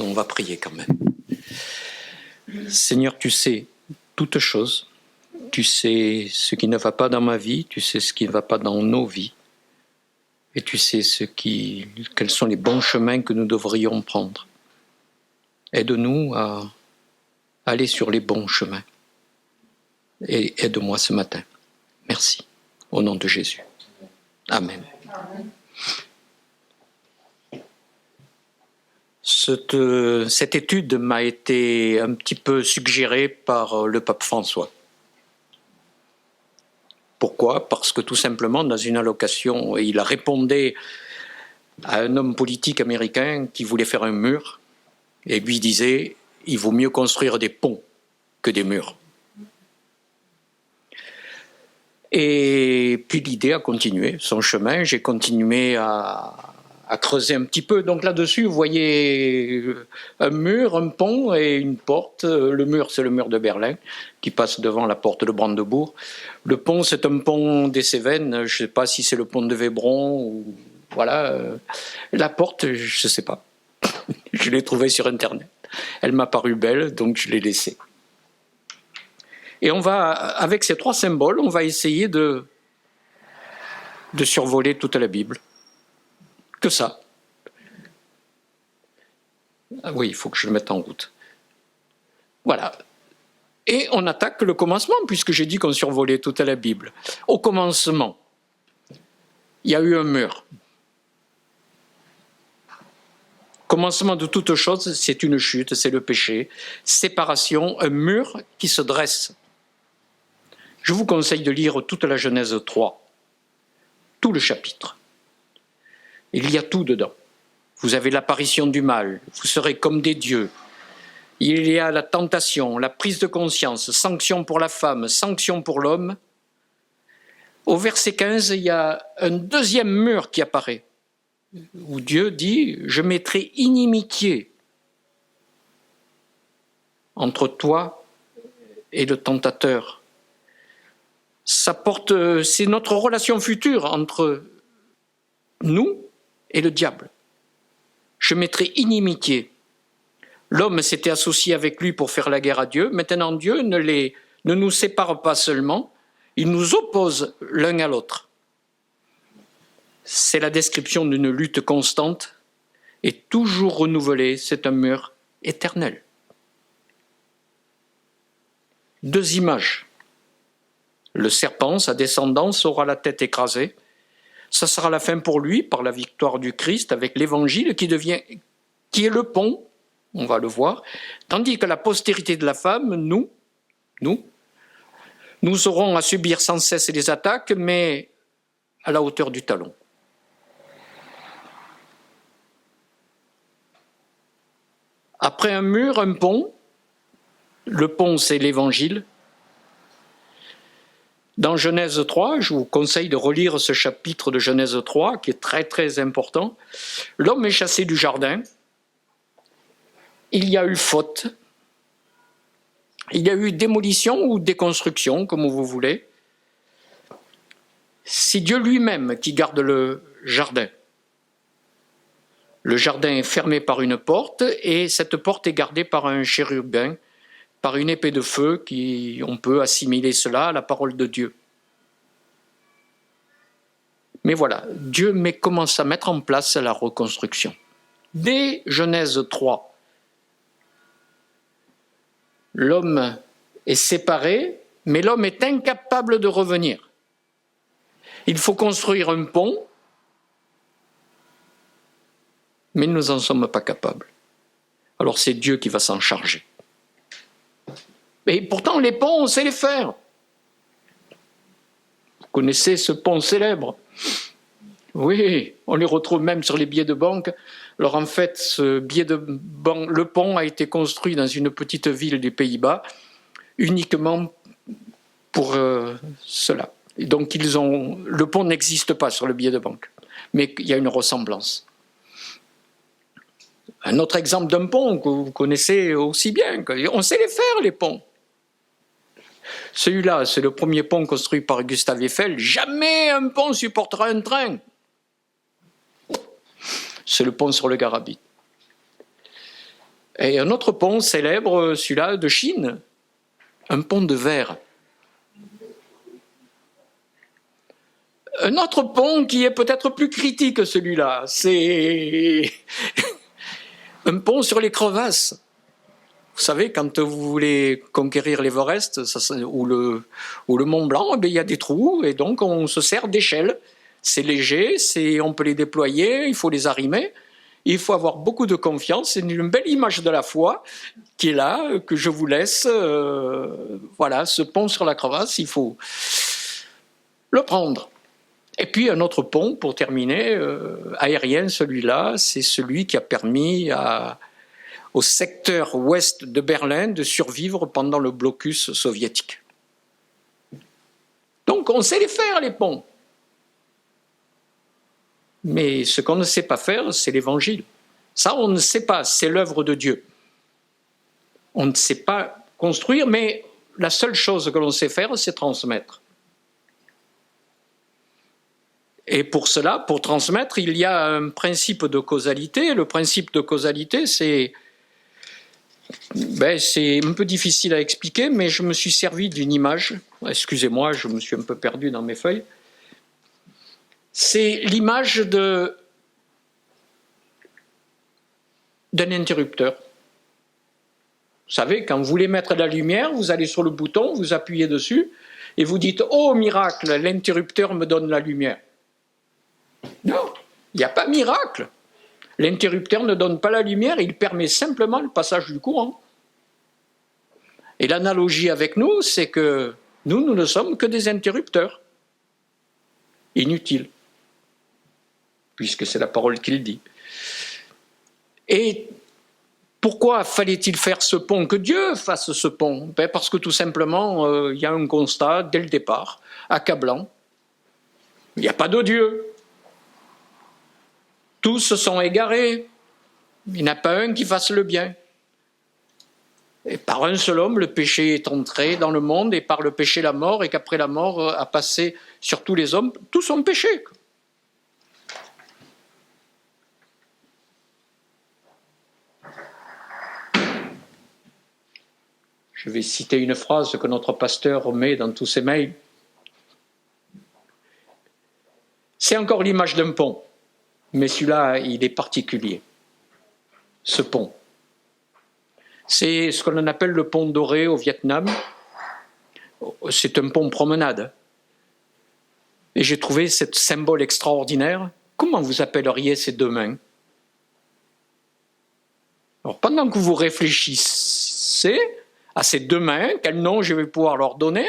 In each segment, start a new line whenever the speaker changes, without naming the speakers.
On va prier quand même. Seigneur, tu sais toutes choses. Tu sais ce qui ne va pas dans ma vie, tu sais ce qui ne va pas dans nos vies. Et tu sais quels sont les bons chemins que nous devrions prendre. Aide-nous à aller sur les bons chemins. Et aide-moi ce matin. Merci. Au nom de Jésus. Amen. Cette étude m'a été un petit peu suggérée par le pape François. Pourquoi ? Parce que tout simplement, dans une allocation, il a répondu à un homme politique américain qui voulait faire un mur et lui disait « il vaut mieux construire des ponts que des murs ». Et puis l'idée a continué son chemin, j'ai continué à creuser un petit peu. Donc là-dessus, vous voyez un mur, un pont et une porte. Le mur, c'est le mur de Berlin qui passe devant la porte de Brandebourg. Le pont, c'est un pont des Cévennes. Je ne sais pas si c'est le pont de Vébron ou voilà. La porte, je ne sais pas. Je l'ai trouvée sur Internet. Elle m'a paru belle, donc je l'ai laissée. Et on va, avec ces trois symboles, on va essayer de survoler toute la Bible. Que ça. Ah oui, il faut que je le mette en route. Voilà. Et on attaque le commencement, puisque j'ai dit qu'on survolait toute la Bible. Au commencement, il y a eu un mur. Commencement de toute chose, c'est une chute, c'est le péché. Séparation, un mur qui se dresse. Je vous conseille de lire toute la Genèse 3, tout le chapitre. Il y a tout dedans. Vous avez l'apparition du mal, vous serez comme des dieux. Il y a la tentation, la prise de conscience, sanction pour la femme, sanction pour l'homme. Au verset 15, il y a un deuxième mur qui apparaît, où Dieu dit « Je mettrai inimitié entre toi et le tentateur ». C'est notre relation future entre nous et le diable. Je mettrai inimitié. L'homme s'était associé avec lui pour faire la guerre à Dieu. Maintenant, Dieu ne nous sépare pas seulement, il nous oppose l'un à l'autre. C'est la description d'une lutte constante et toujours renouvelée. C'est un mur éternel. Deux images. Le serpent, sa descendance, aura la tête écrasée. Ça sera la fin pour lui, par la victoire du Christ, avec l'évangile qui est le pont, on va le voir, tandis que la postérité de la femme, nous aurons à subir sans cesse les attaques, mais à la hauteur du talon. Après un mur, un pont. Le pont, c'est l'évangile. Dans Genèse 3, je vous conseille de relire ce chapitre de Genèse 3, qui est très très important. L'homme est chassé du jardin. Il y a eu faute. Il y a eu démolition ou déconstruction, comme vous voulez. C'est Dieu lui-même qui garde le jardin. Le jardin est fermé par une porte et cette porte est gardée par un chérubin, par une épée de feu, on peut assimiler cela à la parole de Dieu. Mais voilà, Dieu commence à mettre en place la reconstruction. Dès Genèse 3, l'homme est séparé, mais l'homme est incapable de revenir. Il faut construire un pont, mais nous n'en sommes pas capables. Alors c'est Dieu qui va s'en charger. Et pourtant, les ponts, on sait les faire. Vous connaissez ce pont célèbre ? Oui, on les retrouve même sur les billets de banque. Alors en fait, le pont a été construit dans une petite ville des Pays-Bas, uniquement pour cela. Et donc le pont n'existe pas sur le billet de banque, mais il y a une ressemblance. Un autre exemple d'un pont que vous connaissez aussi bien, on sait les faire, les ponts. Celui-là, c'est le premier pont construit par Gustave Eiffel. Jamais un pont supportera un train. C'est le pont sur le Garabit. Et un autre pont célèbre, celui-là de Chine, un pont de verre. Un autre pont qui est peut-être plus critique que celui-là, c'est un pont sur les crevasses. Vous savez, quand vous voulez conquérir l'Everest ou le Mont Blanc, il y a des trous et donc on se sert d'échelles. C'est léger, on peut les déployer, il faut les arrimer. Il faut avoir beaucoup de confiance. C'est une belle image de la foi qui est là, que je vous laisse. Voilà, ce pont sur la crevasse, il faut le prendre. Et puis un autre pont, pour terminer, aérien, celui-là, c'est celui qui a permis au secteur ouest de Berlin de survivre pendant le blocus soviétique. Donc on sait les faire, les ponts. Mais ce qu'on ne sait pas faire, c'est l'évangile. Ça, on ne sait pas, c'est l'œuvre de Dieu. On ne sait pas construire, mais la seule chose que l'on sait faire, c'est transmettre. Et pour cela, pour transmettre, il y a un principe de causalité. Le principe de causalité, c'est un peu difficile à expliquer, mais je me suis servi d'une image. Excusez-moi, je me suis un peu perdu dans mes feuilles. C'est l'image d'un interrupteur. Vous savez, quand vous voulez mettre de la lumière, vous allez sur le bouton, vous appuyez dessus, et vous dites « Oh, miracle, l'interrupteur me donne la lumière ». Non, il n'y a pas miracle. L'interrupteur ne donne pas la lumière, il permet simplement le passage du courant. Et l'analogie avec nous, c'est que nous ne sommes que des interrupteurs. Inutiles. Puisque c'est la parole qu'il dit. Et pourquoi fallait-il faire ce pont? Que Dieu fasse ce pont? Parce que tout simplement, il y a un constat dès le départ, accablant. Il n'y a pas de Dieu. Tous se sont égarés. Il n'y en a pas un qui fasse le bien. Et par un seul homme, le péché est entré dans le monde, et par le péché, la mort, et qu'après la mort a passé sur tous les hommes, tous ont péché. Je vais citer une phrase que notre pasteur met dans tous ses mails. C'est encore l'image d'un pont, mais celui-là, il est particulier. Ce pont. C'est ce qu'on appelle le pont doré au Vietnam. C'est un pont promenade. Et j'ai trouvé ce symbole extraordinaire. Comment vous appelleriez ces deux mains? Alors, pendant que vous réfléchissez à ces deux mains, quel nom je vais pouvoir leur donner?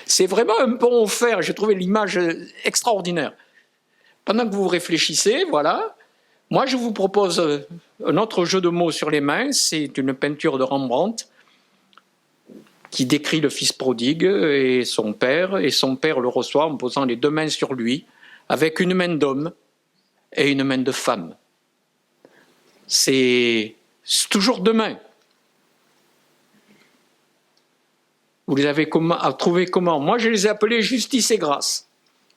C'est vraiment un pont offert. J'ai trouvé l'image extraordinaire. Pendant que vous réfléchissez, voilà, moi je vous propose un autre jeu de mots sur les mains. C'est une peinture de Rembrandt qui décrit le fils prodigue et son père le reçoit en posant les deux mains sur lui, avec une main d'homme et une main de femme. C'est toujours deux mains. Vous les avez trouvé comment? Moi, je les ai appelés justice et grâce.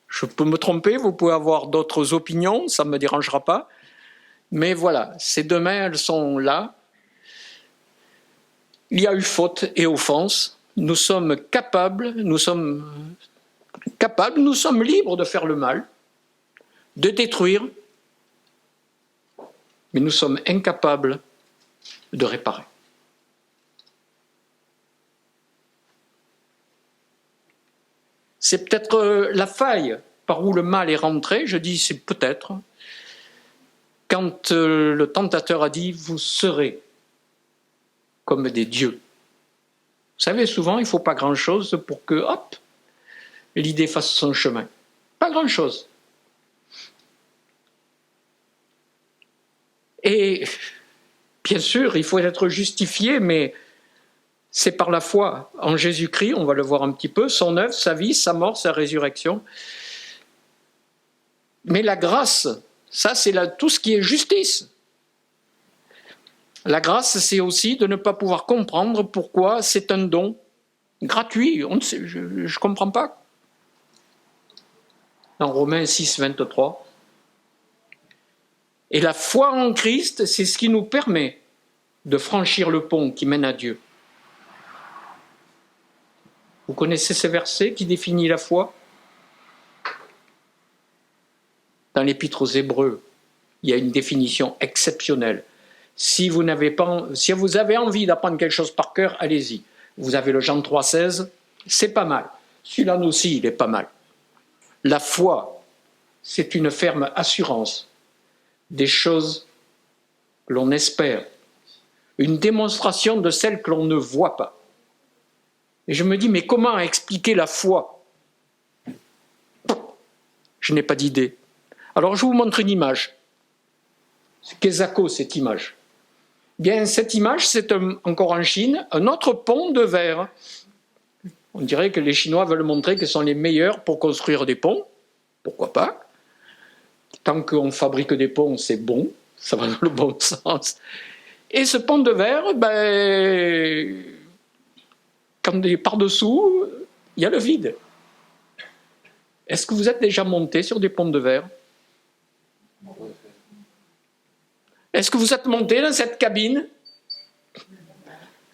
Je peux me tromper, vous pouvez avoir d'autres opinions, ça ne me dérangera pas. Mais voilà, ces deux mains, elles sont là. Il y a eu faute et offense. Nous sommes libres de faire le mal, de détruire, mais nous sommes incapables de réparer. C'est peut-être la faille par où le mal est rentré, je dis c'est peut-être, quand le tentateur a dit « vous serez comme des dieux ». Vous savez, souvent, il ne faut pas grand-chose pour que, hop, l'idée fasse son chemin. Pas grand-chose. Et bien sûr, il faut être justifié, mais c'est par la foi en Jésus-Christ, on va le voir un petit peu, son œuvre, sa vie, sa mort, sa résurrection. Mais la grâce, ça c'est tout ce qui est justice. La grâce, c'est aussi de ne pas pouvoir comprendre pourquoi c'est un don gratuit. Je ne comprends pas. Dans Romains 6, 23, Et la foi en Christ, c'est ce qui nous permet de franchir le pont qui mène à Dieu. Vous connaissez ce verset qui définit la foi? Dans l'Épître aux Hébreux, il y a une définition exceptionnelle. Si vous avez envie d'apprendre quelque chose par cœur, allez-y. Vous avez le Jean 3,16, c'est pas mal. Celui-là aussi, il est pas mal. La foi, c'est une ferme assurance des choses que l'on espère, une démonstration de celles que l'on ne voit pas. Et je me dis, mais comment expliquer la foi? Je n'ai pas d'idée. Alors je vous montre une image. C'est Kesako, cette image. Bien, cette image, c'est encore en Chine, un autre pont de verre. On dirait que les Chinois veulent montrer qu'ils sont les meilleurs pour construire des ponts. Pourquoi pas? Tant qu'on fabrique des ponts, c'est bon, ça va dans le bon sens. Et ce pont de verre, quand il est par-dessous, il y a le vide. Est-ce que vous êtes déjà monté sur des ponts de verre? Est-ce que vous êtes monté dans cette cabine?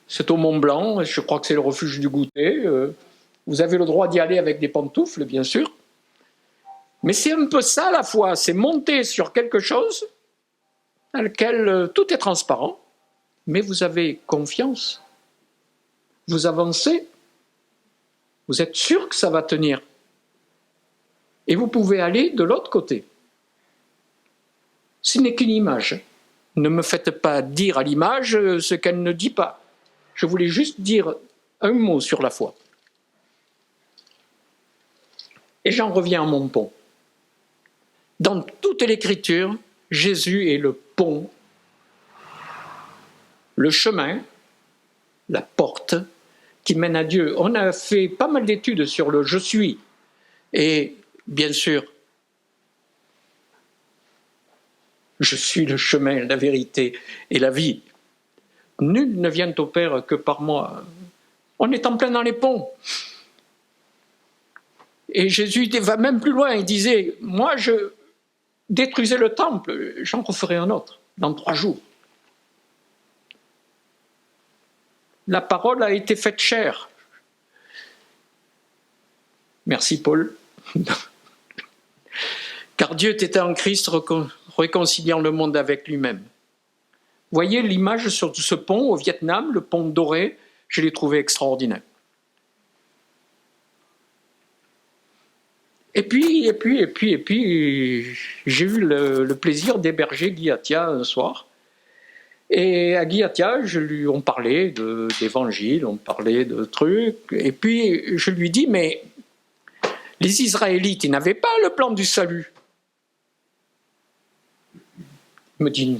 C'est au Mont Blanc, je crois que c'est le refuge du goûter. Vous avez le droit d'y aller avec des pantoufles, bien sûr. Mais c'est un peu ça la foi, c'est monter sur quelque chose dans lequel tout est transparent, mais vous avez confiance. Vous avancez, vous êtes sûr que ça va tenir. Et vous pouvez aller de l'autre côté. Ce n'est qu'une image. Ne me faites pas dire à l'image ce qu'elle ne dit pas. Je voulais juste dire un mot sur la foi. Et j'en reviens à mon pont. Dans toute l'Écriture, Jésus est le pont, le chemin, la porte qui mène à Dieu. On a fait pas mal d'études sur le « je suis ». Et bien sûr, je suis le chemin, la vérité et la vie. Nul ne vient au Père que par moi. On est en plein dans les ponts. Et Jésus va même plus loin, il disait, moi je détruisais le temple, j'en referai un autre dans 3 jours. La parole a été faite chair. Merci Paul. Car Dieu était en Christ réconciliant le monde avec lui-même. Voyez l'image sur ce pont au Vietnam, le pont doré, je l'ai trouvé extraordinaire. Et puis, j'ai eu le plaisir d'héberger Guy Atia un soir. Et à Guy Atia, on parlait d'évangile, on parlait de trucs. Et puis, je lui dis, mais les Israélites, ils n'avaient pas le plan du salut. Il me dit,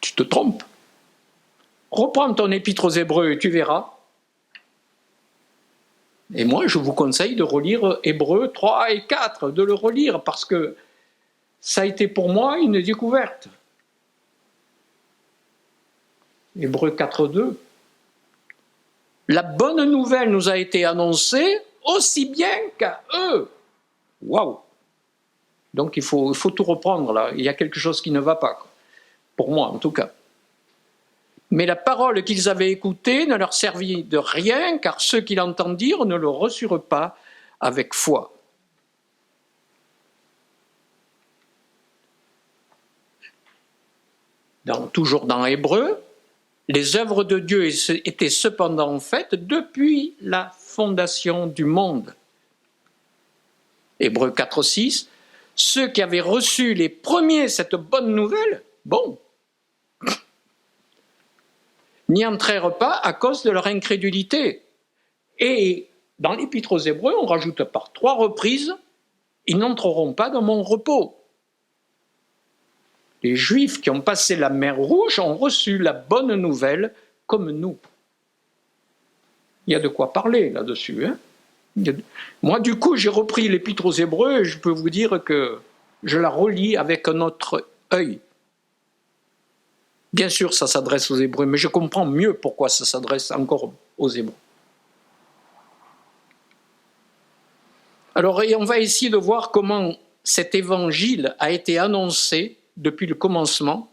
tu te trompes. Reprends ton épître aux Hébreux et tu verras. Et moi, je vous conseille de relire Hébreux 3 et 4, de le relire, parce que ça a été pour moi une découverte. Hébreux 4, 2. La bonne nouvelle nous a été annoncée aussi bien qu'à eux. Waouh! Donc il faut tout reprendre là. Il y a quelque chose qui ne va pas, quoi. Pour moi en tout cas. Mais la parole qu'ils avaient écoutée ne leur servit de rien, car ceux qui l'entendirent ne le reçurent pas avec foi. Toujours dans Hébreux, les œuvres de Dieu étaient cependant faites depuis la fondation du monde. Hébreux 4, 6, ceux qui avaient reçu les premiers cette bonne nouvelle, n'y entrèrent pas à cause de leur incrédulité. Et dans l'Épître aux Hébreux, on rajoute par 3 reprises, ils n'entreront pas dans mon repos. Les Juifs qui ont passé la mer Rouge ont reçu la bonne nouvelle comme nous. Il y a de quoi parler là-dessus. Moi, du coup, j'ai repris l'Épître aux Hébreux et je peux vous dire que je la relis avec un autre œil. Bien sûr, ça s'adresse aux Hébreux, mais je comprends mieux pourquoi ça s'adresse encore aux Hébreux. Alors, et on va essayer de voir comment cet évangile a été annoncé depuis le commencement,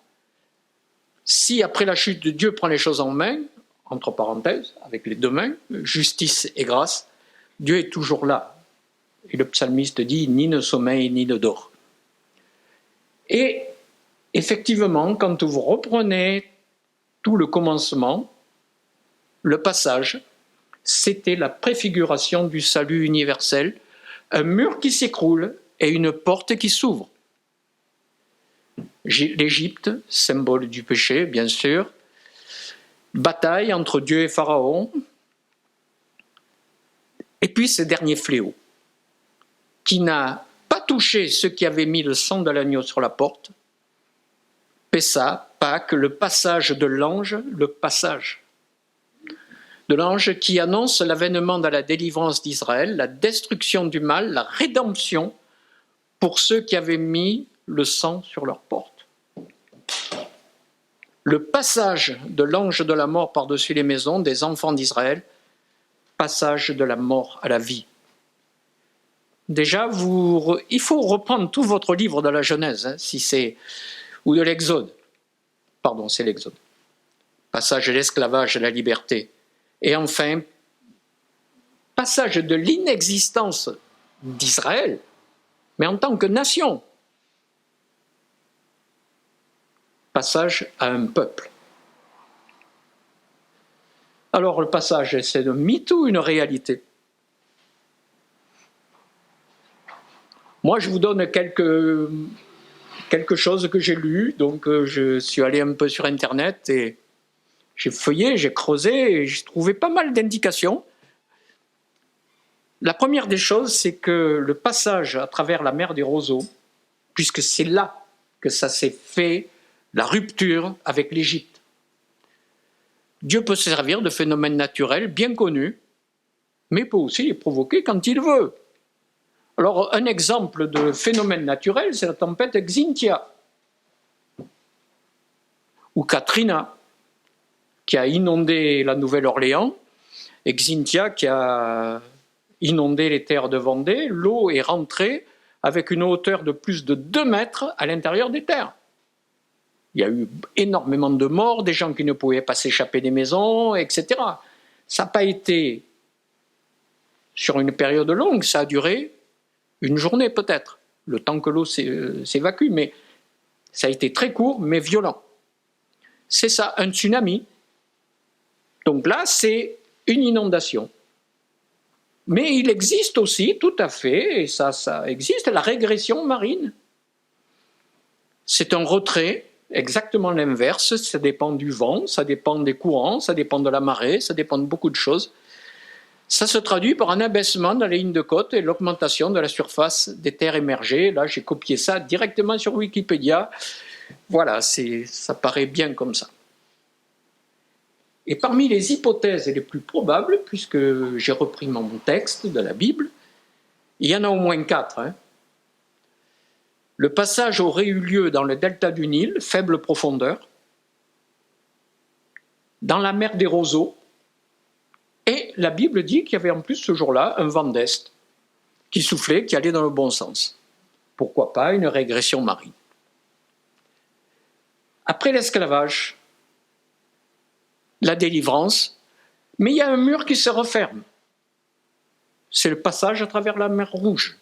si après la chute de Dieu prend les choses en main, entre parenthèses, avec les deux mains, justice et grâce, Dieu est toujours là. Et le psalmiste dit, ni ne sommeille, ni ne dort. Et effectivement, quand vous reprenez tout le commencement, le passage, c'était la préfiguration du salut universel, un mur qui s'écroule et une porte qui s'ouvre. L'Égypte, symbole du péché, bien sûr, bataille entre Dieu et Pharaon, et puis ce dernier fléau, qui n'a pas touché ceux qui avaient mis le sang de l'agneau sur la porte, Pessa, Pâques, le passage de l'ange, qui annonce l'avènement de la délivrance d'Israël, la destruction du mal, la rédemption pour ceux qui avaient mis le sang sur leur porte. Le passage de l'ange de la mort par-dessus les maisons des enfants d'Israël, passage de la mort à la vie. Déjà, il faut reprendre tout votre livre de la Genèse, ou de l'Exode. Pardon, c'est l'Exode. Passage de l'esclavage à la liberté. Et enfin, passage de l'inexistence d'Israël, mais en tant que nation. Passage à un peuple. Alors le passage, c'est un mythe ou une réalité? Moi, je vous donne quelque chose que j'ai lu, donc je suis allé un peu sur Internet et j'ai feuillé, j'ai creusé et j'ai trouvé pas mal d'indications. La première des choses, c'est que le passage à travers la mer des roseaux, puisque c'est là que ça s'est fait, la rupture avec l'Égypte. Dieu peut se servir de phénomènes naturels bien connus, mais peut aussi les provoquer quand il veut. Alors, un exemple de phénomène naturel, c'est la tempête Xynthia, ou Katrina, qui a inondé la Nouvelle-Orléans, et Xynthia qui a inondé les terres de Vendée. L'eau est rentrée avec une hauteur de plus de 2 mètres à l'intérieur des terres. Il y a eu énormément de morts, des gens qui ne pouvaient pas s'échapper des maisons, etc. Ça n'a pas été sur une période longue, ça a duré une journée peut-être, le temps que l'eau s'évacue, mais ça a été très court, mais violent. C'est ça, un tsunami. Donc là, c'est une inondation. Mais il existe aussi, tout à fait, et ça existe, la régression marine. C'est un retrait, exactement l'inverse, ça dépend du vent, ça dépend des courants, ça dépend de la marée, ça dépend de beaucoup de choses. Ça se traduit par un abaissement de la ligne de côte et l'augmentation de la surface des terres émergées. Là, j'ai copié ça directement sur Wikipédia. Voilà, ça paraît bien comme ça. Et parmi les hypothèses les plus probables, puisque j'ai repris mon texte de la Bible, il y en a au moins 4. Le passage aurait eu lieu dans le delta du Nil, faible profondeur, dans la mer des roseaux, et la Bible dit qu'il y avait en plus ce jour-là un vent d'est qui soufflait, qui allait dans le bon sens. Pourquoi pas une régression marine? Après l'esclavage, la délivrance, mais il y a un mur qui se referme. C'est le passage à travers la mer Rouge.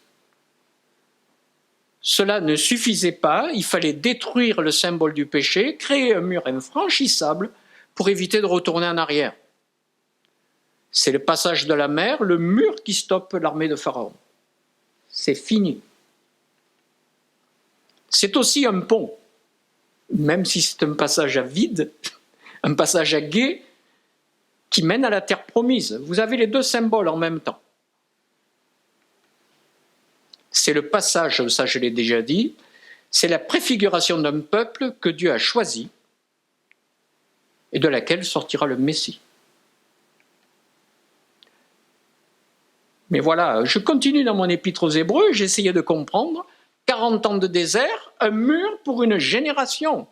Cela ne suffisait pas, il fallait détruire le symbole du péché, créer un mur infranchissable pour éviter de retourner en arrière. C'est le passage de la mer, le mur qui stoppe l'armée de Pharaon. C'est fini. C'est aussi un pont, même si c'est un passage à vide, un passage à gué qui mène à la terre promise. Vous avez les deux symboles en même temps. C'est le passage, ça je l'ai déjà dit, c'est la préfiguration d'un peuple que Dieu a choisi et de laquelle sortira le Messie. Mais voilà, je continue dans mon épître aux Hébreux, j'ai essayé de comprendre. 40 ans de désert, un mur pour une génération.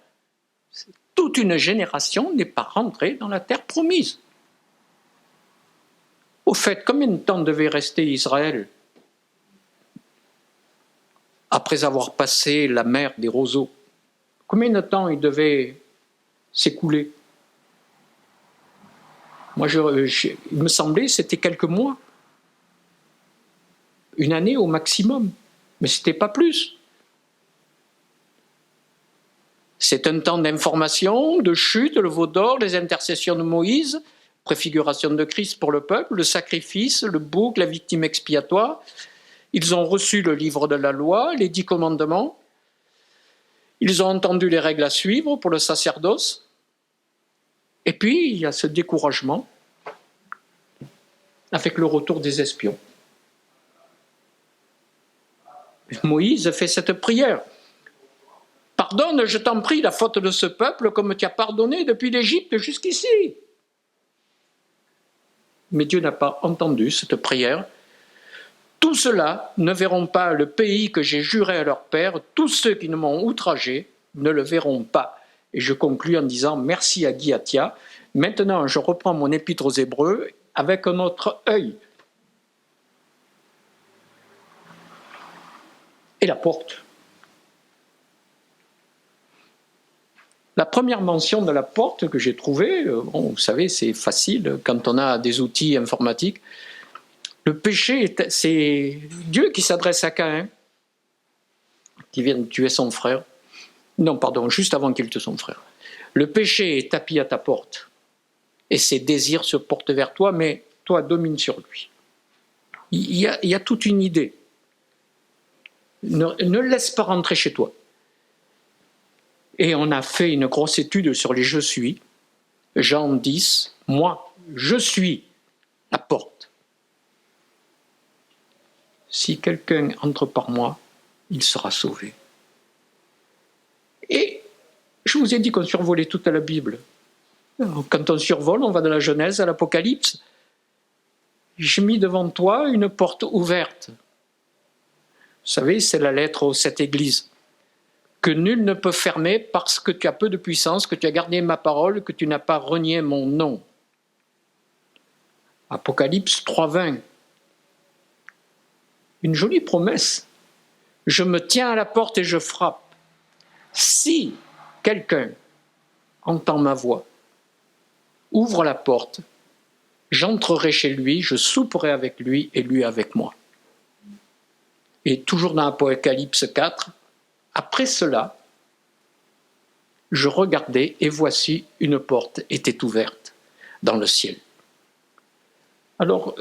Toute une génération n'est pas rentrée dans la terre promise. Au fait, combien de temps devait rester Israël après avoir passé la mer des roseaux? Combien de temps il devait s'écouler? Moi, il me semblait que c'était quelques mois. Une année au maximum. Mais ce n'était pas plus. C'est un temps d'information, de chute, le veau d'or, les intercessions de Moïse, préfiguration de Christ pour le peuple, le sacrifice, le bouc, la victime expiatoire. Ils ont reçu le livre de la loi, les 10 commandements. Ils ont entendu les règles à suivre pour le sacerdoce. Et puis, il y a ce découragement avec le retour des espions. Moïse fait cette prière. Pardonne, je t'en prie, la faute de ce peuple comme tu as pardonné depuis l'Égypte jusqu'ici. Mais Dieu n'a pas entendu cette prière. Tous ceux-là ne verront pas le pays que j'ai juré à leur père. Tous ceux qui ne m'ont outragé ne le verront pas. Et je conclus en disant merci à Guy Attia. Maintenant, je reprends mon épître aux Hébreux avec un autre œil. Et la porte. La première mention de la porte que j'ai trouvée, bon, vous savez, c'est facile quand on a des outils informatiques. Le péché, c'est Dieu qui s'adresse à Caïn, qui vient de tuer son frère. Non, pardon, juste avant qu'il tue son frère. Le péché est tapis à ta porte, et ses désirs se portent vers toi, mais toi, domine sur lui. Il y a toute une idée. Ne le laisse pas rentrer chez toi. Et on a fait une grosse étude sur les « je suis ». Jean 10, moi, je suis la porte. Si quelqu'un entre par moi, il sera sauvé. Et je vous ai dit qu'on survolait toute la Bible. Quand on survole, on va de la Genèse à l'Apocalypse. J'ai mis devant toi une porte ouverte. Vous savez, c'est la lettre aux 7 églises. Que nul ne peut fermer parce que tu as peu de puissance, que tu as gardé ma parole, que tu n'as pas renié mon nom. Apocalypse 3,20. Une jolie promesse. Je me tiens à la porte et je frappe. Si quelqu'un entend ma voix, ouvre la porte, j'entrerai chez lui, je souperai avec lui et lui avec moi. Et toujours dans Apocalypse 4, après cela, je regardai et voici une porte était ouverte dans le ciel. Alors,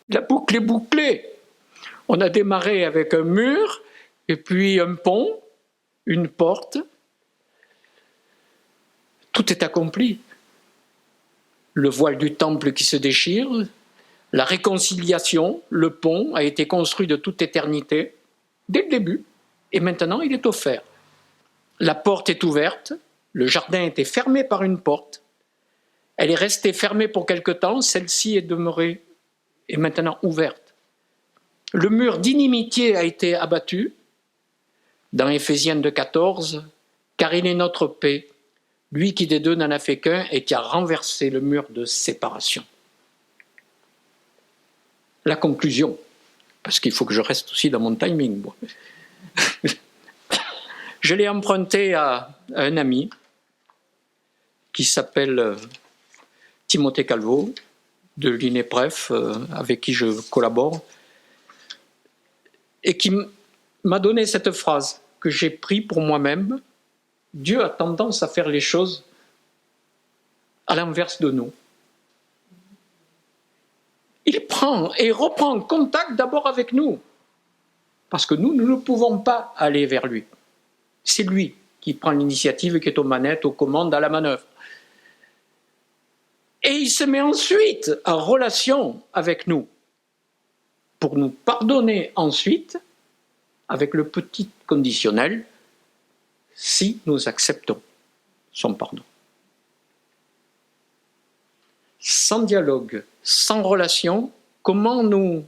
la boucle est bouclée. On a démarré avec un mur et puis un pont, une porte. Tout est accompli. Le voile du temple qui se déchire, la réconciliation, le pont a été construit de toute éternité, dès le début. Et maintenant, il est offert. La porte est ouverte, le jardin était fermé par une porte, elle est restée fermée pour quelque temps, celle-ci est demeurée, est maintenant ouverte. Le mur d'inimitié a été abattu, dans Éphésiens 2,14, car il est notre paix, lui qui des deux n'en a fait qu'un et qui a renversé le mur de séparation. La conclusion, parce qu'il faut que je reste aussi dans mon timing, moi. Je l'ai emprunté à un ami qui s'appelle Timothée Calvo, de l'INEPREF, avec qui je collabore, et qui m'a donné cette phrase que j'ai prise pour moi-même. Dieu a tendance à faire les choses à l'inverse de nous. Il prend et reprend contact d'abord avec nous, parce que nous ne pouvons pas aller vers lui. C'est lui qui prend l'initiative, qui est aux manettes, aux commandes, à la manœuvre. Et il se met ensuite en relation avec nous, pour nous pardonner ensuite, avec le petit conditionnel, si nous acceptons son pardon. Sans dialogue, sans relation, comment nous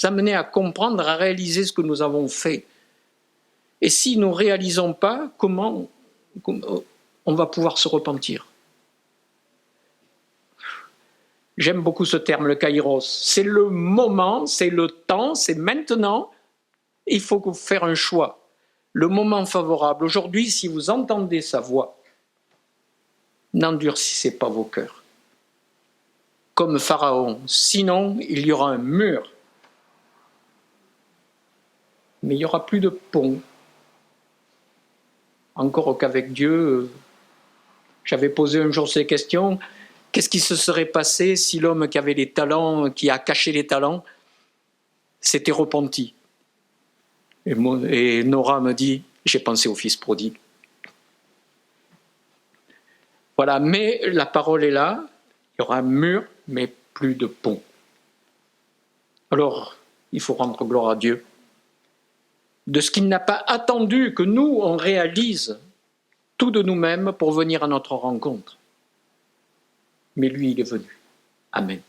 amener à comprendre, à réaliser ce que nous avons fait? Et si nous ne réalisons pas, comment on va pouvoir se repentir? J'aime beaucoup ce terme, le kairos. C'est le moment, c'est le temps, c'est maintenant. Il faut faire un choix. le moment favorable. Aujourd'hui, si vous entendez sa voix, n'endurcissez pas vos cœurs. Comme Pharaon, sinon il y aura un mur. Mais il n'y aura plus de pont. Encore qu'avec Dieu, j'avais posé un jour ces questions. Qu'est-ce qui se serait passé si l'homme qui avait les talents, qui a caché les talents, s'était repenti? Et Nora me dit, j'ai pensé au fils prodigue. Voilà, mais la parole est là, il y aura un mur, mais plus de pont. Alors, il faut rendre gloire à Dieu de ce qu'il n'a pas attendu que nous, on réalise tout de nous-mêmes pour venir à notre rencontre. Mais lui, il est venu. Amen.